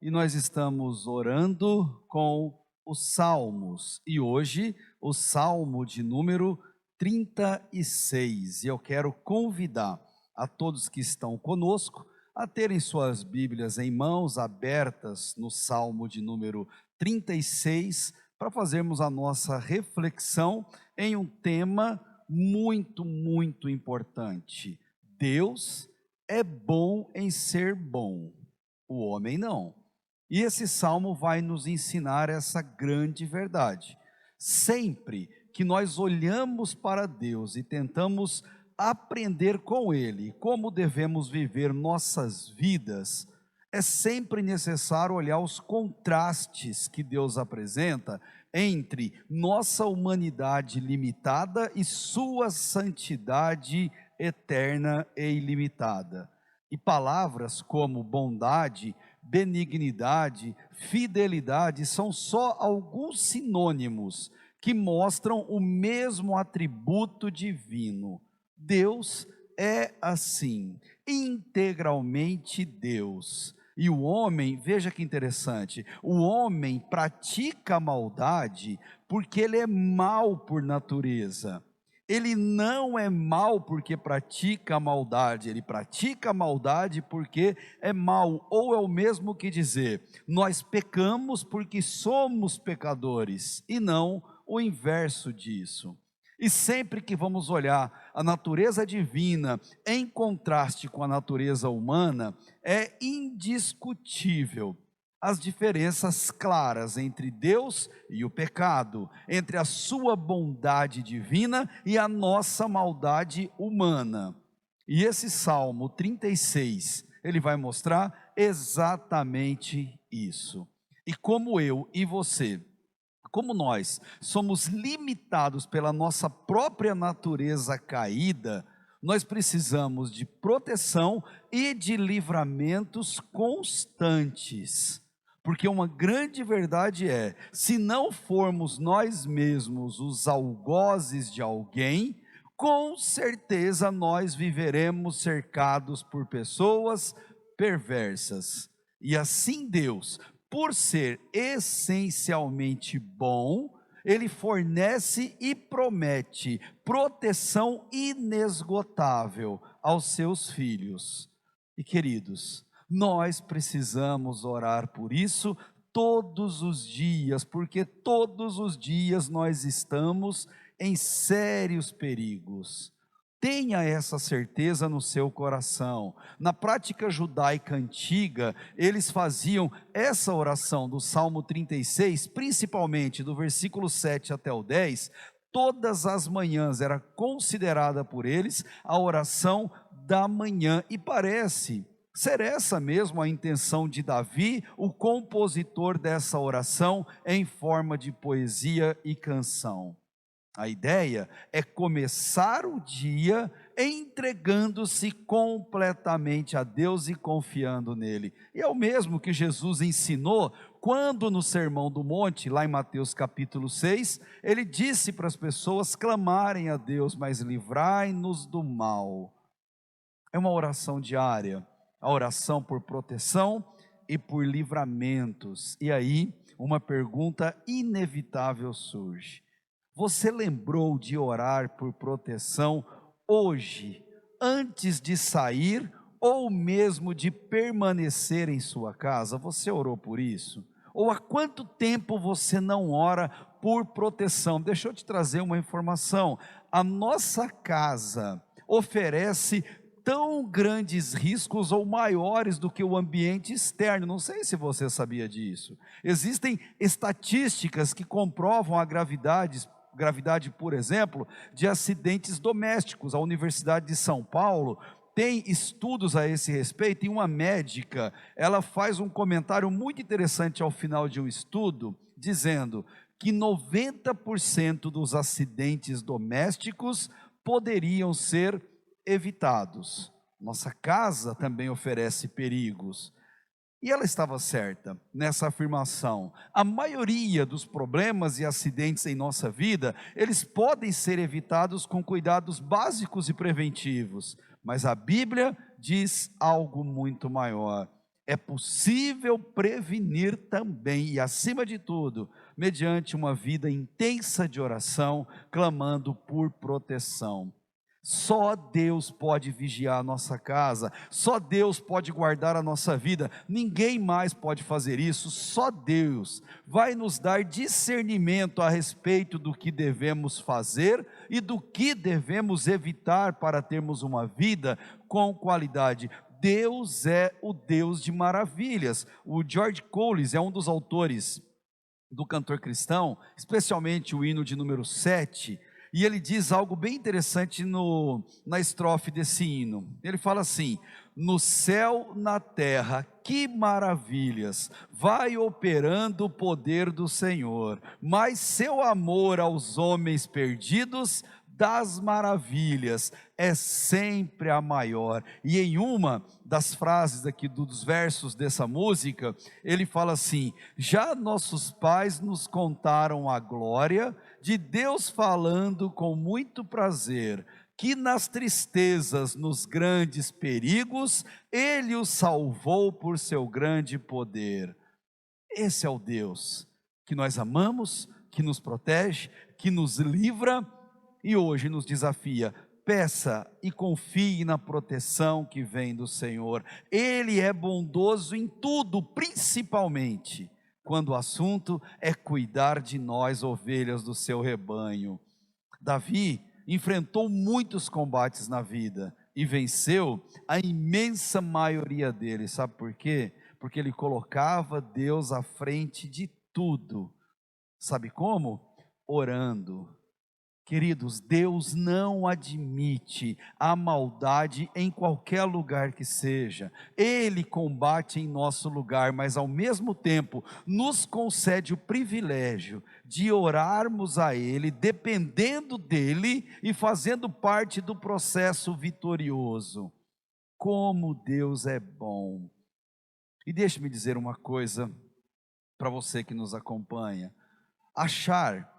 e nós estamos orando com os Salmos. E hoje, o Salmo de número 36. E eu quero convidar a todos que estão conosco a terem suas Bíblias em mãos, abertas no Salmo de número 36, para fazermos a nossa reflexão em um tema muito importante. Deus é bom em ser bom, o homem não. E esse salmo vai nos ensinar essa grande verdade. Sempre que nós olhamos para Deus e tentamos aprender com Ele como devemos viver nossas vidas, é sempre necessário olhar os contrastes que Deus apresenta entre nossa humanidade limitada e sua santidade eterna e ilimitada. E palavras como bondade, benignidade, fidelidade são só alguns sinônimos que mostram o mesmo atributo divino. Deus é assim, integralmente Deus. E o homem, veja que interessante, o homem pratica a maldade porque ele é mau por natureza. Ele não é mau porque pratica a maldade, ele pratica a maldade porque é mau, ou é o mesmo que dizer, nós pecamos porque somos pecadores, e não o inverso disso. E sempre que vamos olhar a natureza divina em contraste com a natureza humana, é indiscutível as diferenças claras entre Deus e o pecado, entre a sua bondade divina e a nossa maldade humana. E esse Salmo 36, ele vai mostrar exatamente isso. E como eu e você, como nós somos limitados pela nossa própria natureza caída, nós precisamos de proteção e de livramentos constantes. Porque uma grande verdade é, se não formos nós mesmos os algozes de alguém, com certeza nós viveremos cercados por pessoas perversas. E assim Deus, por ser essencialmente bom, ele fornece e promete proteção inesgotável aos seus filhos. E queridos, nós precisamos orar por isso todos os dias, porque todos os dias nós estamos em sérios perigos. Tenha essa certeza no seu coração. Na prática judaica antiga, eles faziam essa oração do Salmo 36, principalmente do versículo 7 até o 10, todas as manhãs, era considerada por eles a oração da manhã, e parece ser essa mesmo a intenção de Davi, o compositor dessa oração, em forma de poesia e canção. A ideia é começar o dia entregando-se completamente a Deus e confiando nele. E é o mesmo que Jesus ensinou quando no Sermão do Monte, lá em Mateus capítulo 6, ele disse para as pessoas clamarem a Deus, mas livrai-nos do mal. É uma oração diária, a oração por proteção e por livramentos. E aí, uma pergunta inevitável surge. Você lembrou de orar por proteção hoje, antes de sair ou mesmo de permanecer em sua casa? Você orou por isso? Ou há quanto tempo você não ora por proteção? Deixa eu te trazer uma informação. A nossa casa oferece tão grandes riscos ou maiores do que o ambiente externo. Não sei se você sabia disso. Existem estatísticas que comprovam a gravidade, por exemplo, de acidentes domésticos. A Universidade de São Paulo tem estudos a esse respeito, e uma médica, ela faz um comentário muito interessante ao final de um estudo, dizendo que 90% dos acidentes domésticos poderiam ser evitados. Nossa casa também oferece perigos. E ela estava certa nessa afirmação. A maioria dos problemas e acidentes em nossa vida, eles podem ser evitados com cuidados básicos e preventivos. Mas a Bíblia diz algo muito maior. é possível prevenir também, e acima de tudo, mediante uma vida intensa de oração, clamando por proteção. Só Deus pode vigiar a nossa casa, só Deus pode guardar a nossa vida, ninguém mais pode fazer isso, só Deus vai nos dar discernimento a respeito do que devemos fazer e do que devemos evitar para termos uma vida com qualidade. Deus é o Deus de maravilhas. O George Coules é um dos autores do cantor cristão, especialmente o hino de número 7, e ele diz algo bem interessante na estrofe desse hino. Ele fala assim: no céu, na terra, que maravilhas, vai operando o poder do Senhor, mas seu amor aos homens perdidos, das maravilhas, é sempre a maior. E em uma das frases aqui dos versos dessa música, ele fala assim: já nossos pais nos contaram a glória de Deus, falando com muito prazer, que nas tristezas, nos grandes perigos, Ele os salvou por seu grande poder. Esse é o Deus que nós amamos, que nos protege, que nos livra, e hoje nos desafia: peça e confie na proteção que vem do Senhor. Ele é bondoso em tudo, principalmente quando o assunto é cuidar de nós, ovelhas do seu rebanho. Davi enfrentou muitos combates na vida e venceu a imensa maioria deles. Sabe por quê? Porque ele colocava Deus à frente de tudo. Sabe como? Orando. Queridos, Deus não admite a maldade em qualquer lugar que seja. Ele combate em nosso lugar, mas ao mesmo tempo nos concede o privilégio de orarmos a Ele, dependendo dEle e fazendo parte do processo vitorioso. Como Deus é bom! E deixe-me dizer uma coisa para você que nos acompanha: achar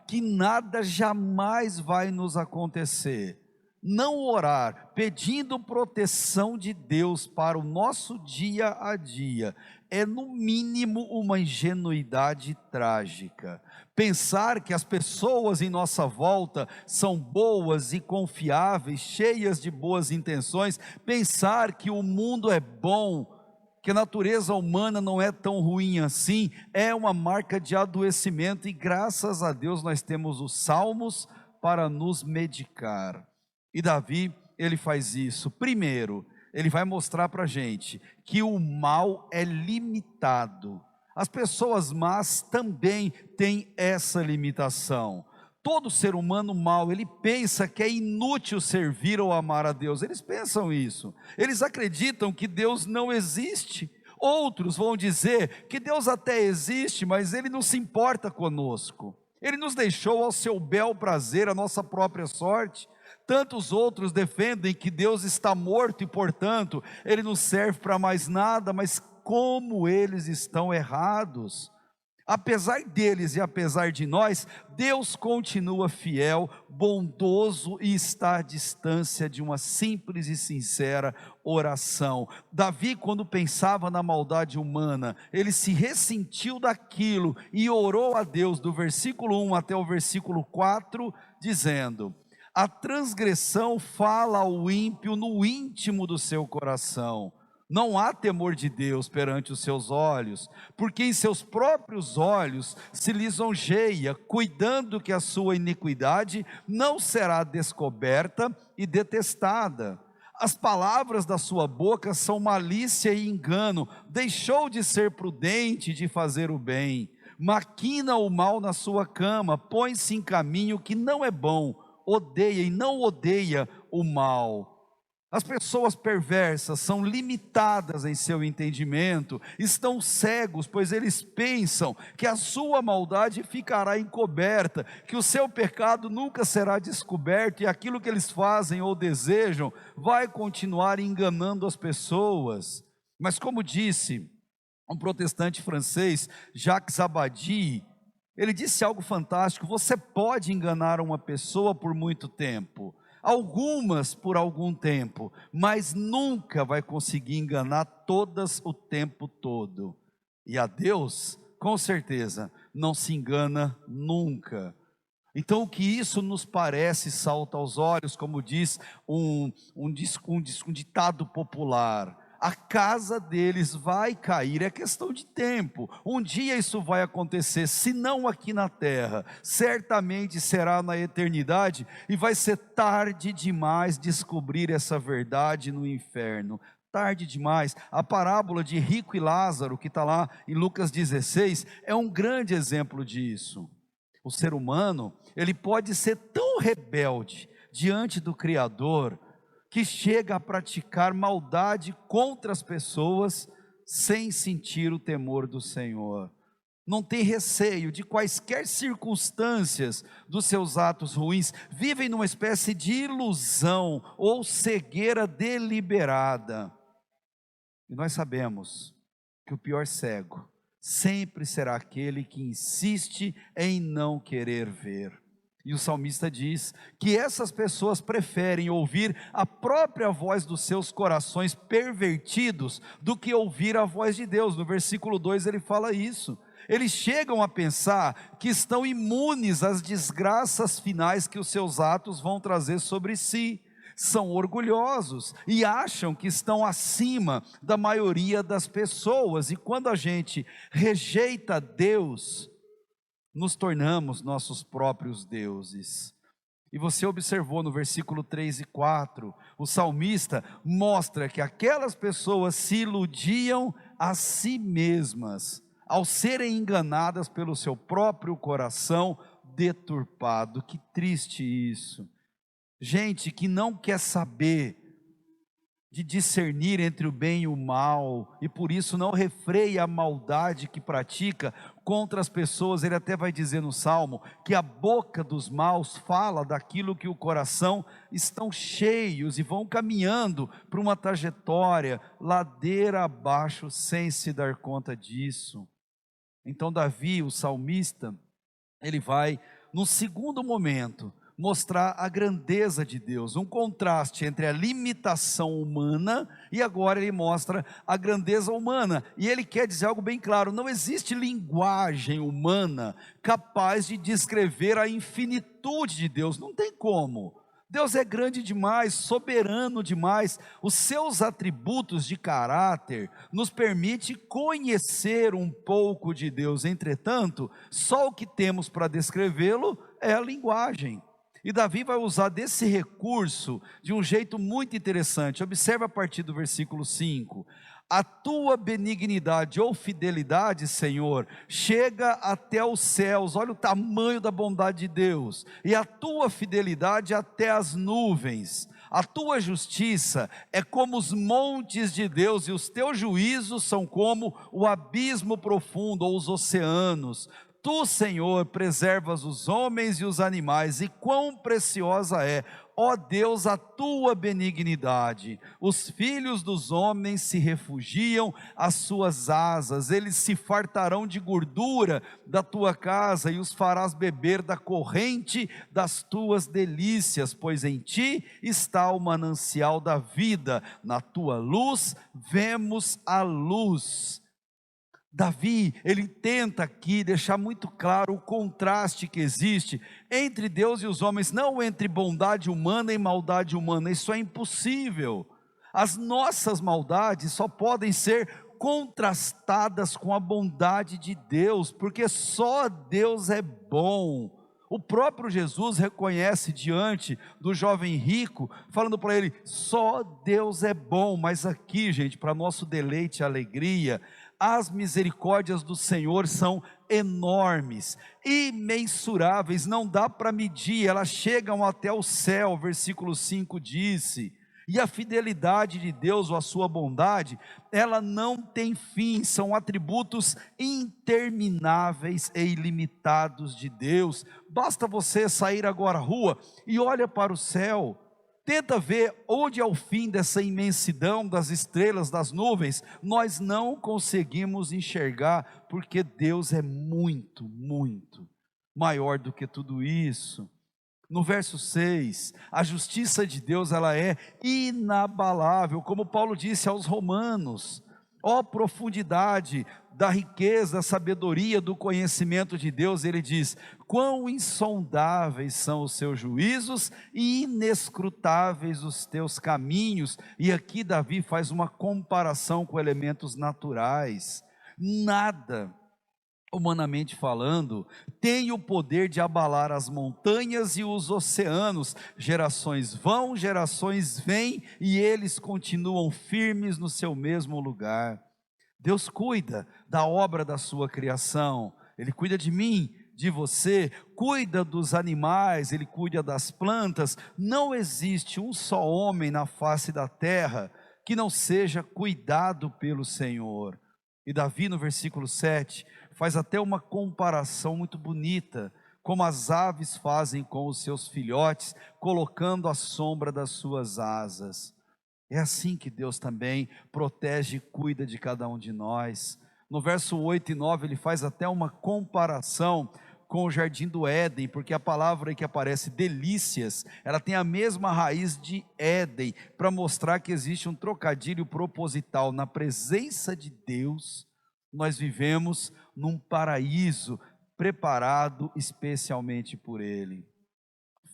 que nada jamais vai nos acontecer, não orar pedindo proteção de Deus para o nosso dia a dia, é no mínimo uma ingenuidade trágica. Pensar que as pessoas em nossa volta são boas e confiáveis, cheias de boas intenções, pensar que o mundo é bom, que a natureza humana não é tão ruim assim, é uma marca de adoecimento, e graças a Deus nós temos os salmos para nos medicar. E Davi, ele faz isso. Primeiro, ele vai mostrar para a gente que o mal é limitado. As pessoas más também têm essa limitação. Todo ser humano mau, ele pensa que é inútil servir ou amar a Deus. Eles pensam isso. Eles acreditam que Deus não existe. Outros vão dizer que Deus até existe, mas Ele não se importa conosco. Ele nos deixou ao seu bel prazer, a nossa própria sorte. Tantos outros defendem que Deus está morto e, portanto, Ele não serve para mais nada, mas como eles estão errados! Apesar deles e apesar de nós, Deus continua fiel, bondoso e está à distância de uma simples e sincera oração. Davi, quando pensava na maldade humana, ele se ressentiu daquilo e orou a Deus, do versículo 1 até o versículo 4, dizendo: a transgressão fala ao ímpio no íntimo do seu coração. Não há temor de Deus perante os seus olhos, porque em seus próprios olhos se lisonjeia, cuidando que a sua iniquidade não será descoberta e detestada. As palavras da sua boca são malícia e engano, deixou de ser prudente de fazer o bem, maquina o mal na sua cama, põe-se em caminho que não é bom, odeia e não odeia o mal. As pessoas perversas são limitadas em seu entendimento, estão cegos, pois eles pensam que a sua maldade ficará encoberta, que o seu pecado nunca será descoberto, e aquilo que eles fazem ou desejam vai continuar enganando as pessoas. Mas como disse um protestante francês, Jacques Abadie, ele disse algo fantástico: você pode enganar uma pessoa por muito tempo. algumas por algum tempo, mas nunca vai conseguir enganar todas o tempo todo. E a Deus, com certeza, não se engana nunca. Então, o que isso nos parece salta aos olhos, como diz um ditado popular: a casa deles vai cair, é questão de tempo. Um dia isso vai acontecer, se não aqui na terra, certamente será na eternidade, e vai ser tarde demais descobrir essa verdade no inferno. Tarde demais. A parábola de Rico e Lázaro, que está lá em Lucas 16, é um grande exemplo disso. O ser humano, ele pode ser tão rebelde diante do Criador, que chega a praticar maldade contra as pessoas, sem sentir o temor do Senhor. Não tem receio de quaisquer circunstâncias dos seus atos ruins, vivem numa espécie de ilusão ou cegueira deliberada. E nós sabemos que o pior cego sempre será aquele que insiste em não querer ver. E o salmista diz que essas pessoas preferem ouvir a própria voz dos seus corações pervertidos do que ouvir a voz de Deus. No versículo 2 ele fala isso. Eles chegam a pensar que estão imunes às desgraças finais que os seus atos vão trazer sobre si. São orgulhosos e acham que estão acima da maioria das pessoas. E quando a gente rejeita Deus, nos tornamos nossos próprios deuses. E você observou no versículo 3 e 4, o salmista mostra que aquelas pessoas se iludiam a si mesmas, ao serem enganadas pelo seu próprio coração deturpado. Que triste isso. Gente que não quer saber de discernir entre o bem e o mal, e por isso não refreia a maldade que pratica contra as pessoas. Ele até vai dizer no Salmo, que a boca dos maus fala daquilo que o coração estão cheios, e vão caminhando para uma trajetória, ladeira abaixo, sem se dar conta disso. Então Davi, o salmista, ele vai, no segundo momento, mostrar a grandeza de Deus, um contraste entre a limitação humana, e agora ele mostra a grandeza humana, e ele quer dizer algo bem claro: não existe linguagem humana capaz de descrever a infinitude de Deus, não tem como. Deus é grande demais, soberano demais, os seus atributos de caráter nos permite conhecer um pouco de Deus. Entretanto, só o que temos para descrevê-lo é a linguagem. E Davi vai usar desse recurso de um jeito muito interessante. Observe a partir do versículo 5. A tua benignidade ou fidelidade, Senhor, chega até os céus. Olha o tamanho da bondade de Deus. E a tua fidelidade até as nuvens. A tua justiça é como os montes de Deus, e os teus juízos são como o abismo profundo ou os oceanos. Tu, Senhor, preservas os homens e os animais, e quão preciosa é, ó Deus, a tua benignidade. Os filhos dos homens se refugiam às suas asas, eles se fartarão de gordura da tua casa, e os farás beber da corrente das tuas delícias, pois em ti está o manancial da vida, na tua luz vemos a luz. Davi, ele tenta aqui deixar muito claro o contraste que existe entre Deus e os homens, não entre bondade humana e maldade humana. Isso é impossível. As nossas maldades só podem ser contrastadas com a bondade de Deus, porque só Deus é bom. O próprio Jesus reconhece diante do jovem rico, falando para ele: só Deus é bom. Mas aqui, gente, para nosso deleite e alegria, as misericórdias do Senhor são enormes, imensuráveis, não dá para medir, elas chegam até o céu. Versículo 5 disse: e a fidelidade de Deus, ou a sua bondade, ela não tem fim, são atributos intermináveis e ilimitados de Deus. Basta você sair agora à rua e olha para o céu, tenta ver onde é o fim dessa imensidão das estrelas, das nuvens. Nós não conseguimos enxergar, porque Deus é muito, muito maior do que tudo isso. No verso 6, a justiça de Deus ela é inabalável, como Paulo disse aos Romanos. Ó profundidade da riqueza, da sabedoria, do conhecimento de Deus, ele diz: quão insondáveis são os seus juízos e inescrutáveis os teus caminhos. E aqui Davi faz uma comparação com elementos naturais. Nada, humanamente falando, tem o poder de abalar as montanhas e os oceanos. Gerações vão, gerações vêm, e eles continuam firmes no seu mesmo lugar. Deus cuida da obra da sua criação, Ele cuida de mim, de você, cuida dos animais, Ele cuida das plantas. Não existe um só homem na face da terra que não seja cuidado pelo Senhor. E Davi, no versículo 7, faz até uma comparação muito bonita, como as aves fazem com os seus filhotes, colocando a sombra das suas asas. É assim que Deus também protege e cuida de cada um de nós. No verso 8 e 9 ele faz até uma comparação com o jardim do Éden, porque a palavra que aparece delícias, ela tem a mesma raiz de Éden, para mostrar que existe um trocadilho proposital. Na presença de Deus, nós vivemos num paraíso preparado especialmente por Ele.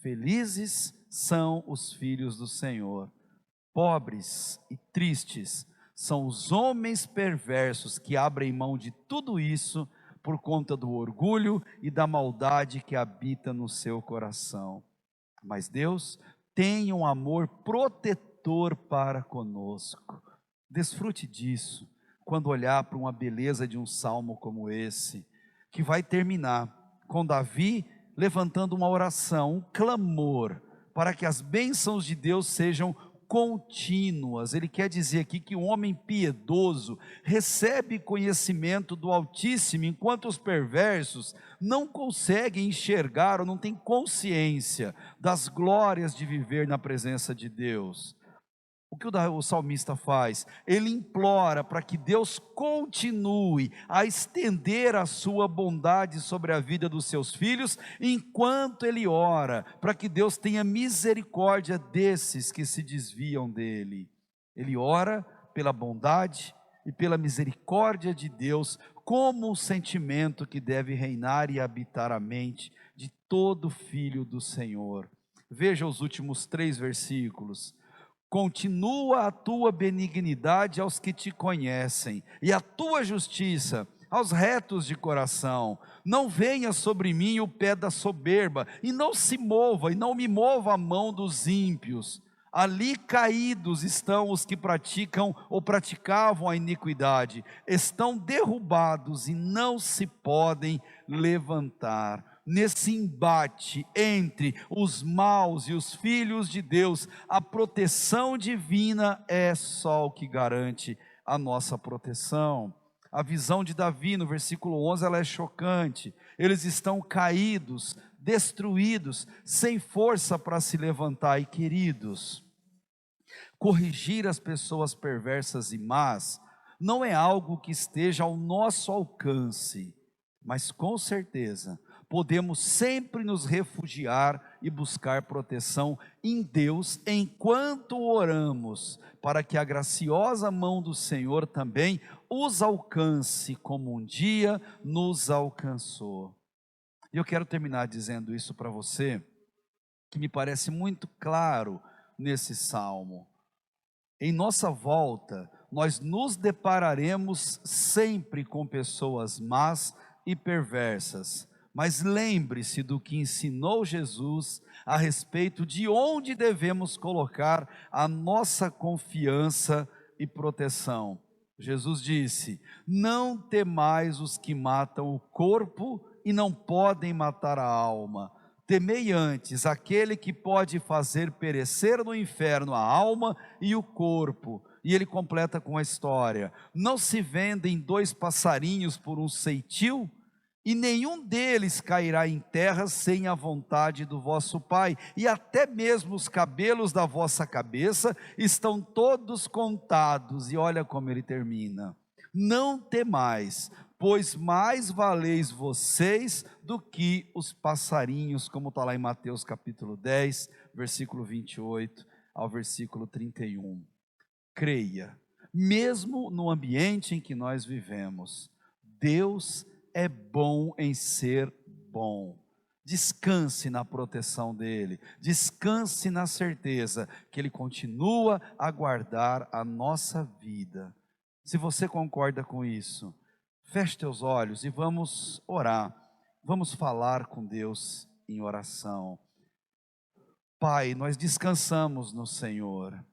Felizes são os filhos do Senhor. Pobres e tristes são os homens perversos que abrem mão de tudo isso por conta do orgulho e da maldade que habita no seu coração. Mas Deus tem um amor protetor para conosco. Desfrute disso quando olhar para uma beleza de um salmo como esse, que vai terminar com Davi levantando uma oração, um clamor, para que as bênçãos de Deus sejam contínuas. Ele quer dizer aqui que o homem piedoso recebe conhecimento do Altíssimo, enquanto os perversos não conseguem enxergar ou não têm consciência das glórias de viver na presença de Deus. O que o salmista faz? Ele implora para que Deus continue a estender a sua bondade sobre a vida dos seus filhos, enquanto ele ora, para que Deus tenha misericórdia desses que se desviam dele. Ele ora pela bondade e pela misericórdia de Deus, como um sentimento que deve reinar e habitar a mente de todo filho do Senhor. Veja os últimos 3 versículos. Continua a tua benignidade aos que te conhecem, e a tua justiça aos retos de coração. Não venha sobre mim o pé da soberba, e não se mova, e não me mova a mão dos ímpios. Ali caídos estão os que praticam ou praticavam a iniquidade, estão derrubados e não se podem levantar. Nesse embate entre os maus e os filhos de Deus, a proteção divina é só o que garante a nossa proteção. A visão de Davi no versículo 11, ela é chocante. Eles estão caídos, destruídos, sem força para se levantar. E queridos, corrigir as pessoas perversas e más não é algo que esteja ao nosso alcance, mas com certeza podemos sempre nos refugiar e buscar proteção em Deus enquanto oramos, para que a graciosa mão do Senhor também os alcance como um dia nos alcançou. E eu quero terminar dizendo isso para você, que me parece muito claro nesse salmo. Em nossa volta, nós nos depararemos sempre com pessoas más e perversas, mas lembre-se do que ensinou Jesus a respeito de onde devemos colocar a nossa confiança e proteção. Jesus disse: não temais os que matam o corpo e não podem matar a alma. Temei antes aquele que pode fazer perecer no inferno a alma e o corpo. E ele completa com a história: não se vendem 2 passarinhos por um ceitil? E nenhum deles cairá em terra sem a vontade do vosso Pai, e até mesmo os cabelos da vossa cabeça estão todos contados. E olha como ele termina: não temais, pois mais valeis vocês do que os passarinhos, como está lá em Mateus capítulo 10, versículo 28 ao versículo 31. Creia, mesmo no ambiente em que nós vivemos, Deus é bom em ser bom. Descanse na proteção dEle, descanse na certeza que Ele continua a guardar a nossa vida. Se você concorda com isso, feche teus olhos e vamos orar, vamos falar com Deus em oração. Pai, nós descansamos no Senhor,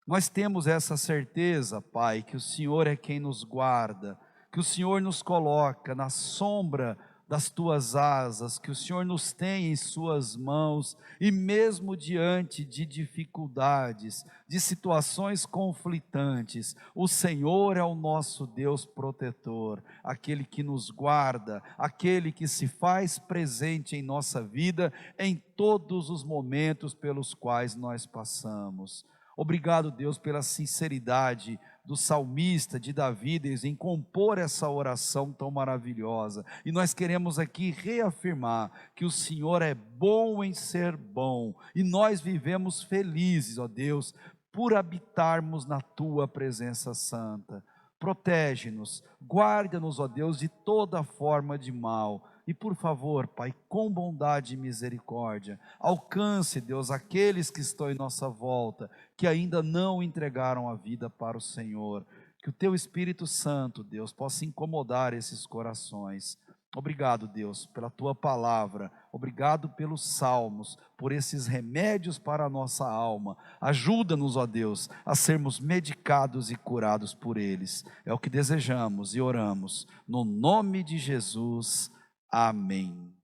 nós temos essa certeza, Pai, que o Senhor é quem nos guarda, que o Senhor nos coloca na sombra das tuas asas, que o Senhor nos tem em suas mãos, e mesmo diante de dificuldades, de situações conflitantes, o Senhor é o nosso Deus protetor, aquele que nos guarda, aquele que se faz presente em nossa vida, em todos os momentos pelos quais nós passamos. Obrigado, Deus, pela sinceridade do salmista, de Davi, em compor essa oração tão maravilhosa. E nós queremos aqui reafirmar que o Senhor é bom em ser bom, e nós vivemos felizes, ó Deus, por habitarmos na Tua presença santa. Protege-nos, guarda-nos, ó Deus, de toda forma de mal. E por favor, Pai, com bondade e misericórdia, alcance, Deus, aqueles que estão em nossa volta, que ainda não entregaram a vida para o Senhor. Que o Teu Espírito Santo, Deus, possa incomodar esses corações. Obrigado, Deus, pela Tua palavra. Obrigado pelos salmos, por esses remédios para a nossa alma. Ajuda-nos, ó Deus, a sermos medicados e curados por eles. É o que desejamos e oramos. No nome de Jesus. Amém.